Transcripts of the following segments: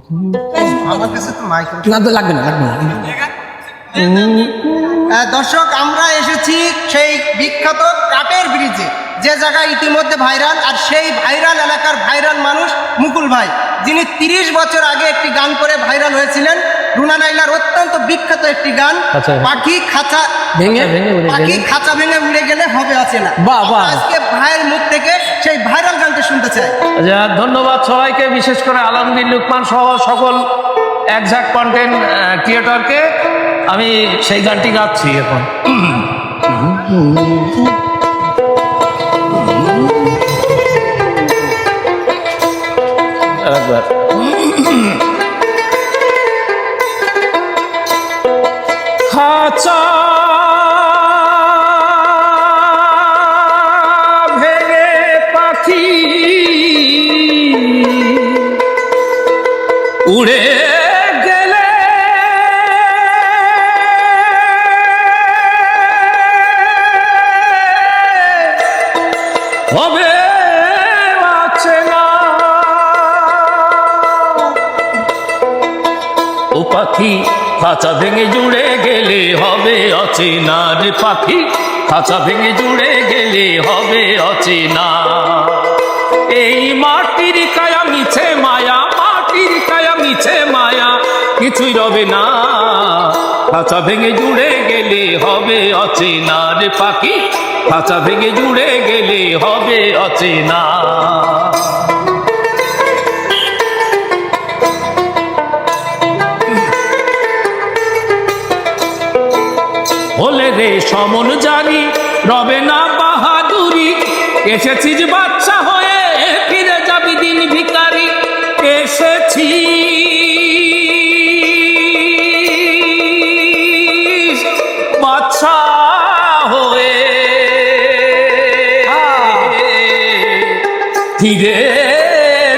আমার কাছে তো মাইক না তো লাগবে না, লাগবে না। দর্শক, আমরা এসেছি সেই বিখ্যাত কাঠের ব্রিজে, যে জায়গায় ইতিমধ্যে ভাইরাল, আর সেই ভাইরাল এলাকার ভাইরাল মানুষ মুকুল ভাই, যিনি 30 বছর আগে একটি গান করে ভাইরাল হয়েছিলেন। রুনা নাইলার অত্যন্ত বিখ্যাত একটি গান, পাখি খাঁচা ভেঙে উড়ে গেলে হবে অচেনা। আজকে ভাইয়ের মুখ থেকে সেই ভাইরাল গানটা শুনতে চাই। ধন্যবাদ সবাইকে, বিশেষ করে আলমগীর লুকমান সহ সকল একজ্যাক্ট কন্টেন্ট ক্রিয়েটরকে। আমি সেই গানটি গাচ্ছি এখন। একবার খাঁচা ভেঙে পাখি উড়ে গেলে হবে অচেনা। ও পাখি খাঁচা ভেঙে জুড়ে গেলে হবে অচেনা রে পাখি, খাঁচা ভেঙে জুড়ে গেলে হবে অচেনা। এই মাটির কায়া মিছে মায়া, মাটির কায়া মিছে মায়া, কিছুই রবে না। খাঁচা ভেঙে জুড়ে গেলে হবে অচেনা রে পাখি, খাঁচা ভেঙে জুড়ে গেলে হবে অচেনা। হলে রে সমন জানি রবে না বাহাদুরি, এসেছিস বাচ্চা হয়ে ফিরে যাবি দিন ভিখারি। এসেছিস বাচ্চা হয়ে ফিরে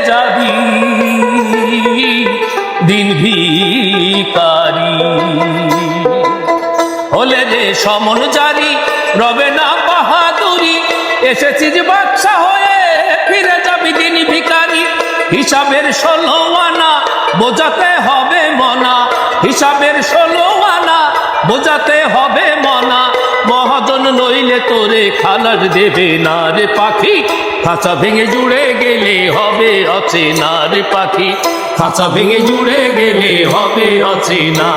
যাবি দিন ভিখারি। হলে রে সমন জারি রবে না বাহাদুরি, এসেছিস বাচ্চা হয়ে ফিরে যাবি দিন ভিখারি। হিসাবের 16 আনা বোঝাতে হবে মনা, হিসাবের 16 আনা বোঝাতে হবে মনা। মহাজন নইলে তোরে খালাস দেবে না রে পাখি, খাঁচা ভেঙে জুড়ে গেলে হবে অচেনা রে পাখি, খাঁচা ভেঙে জুড়ে গেলে হবে অচেনা।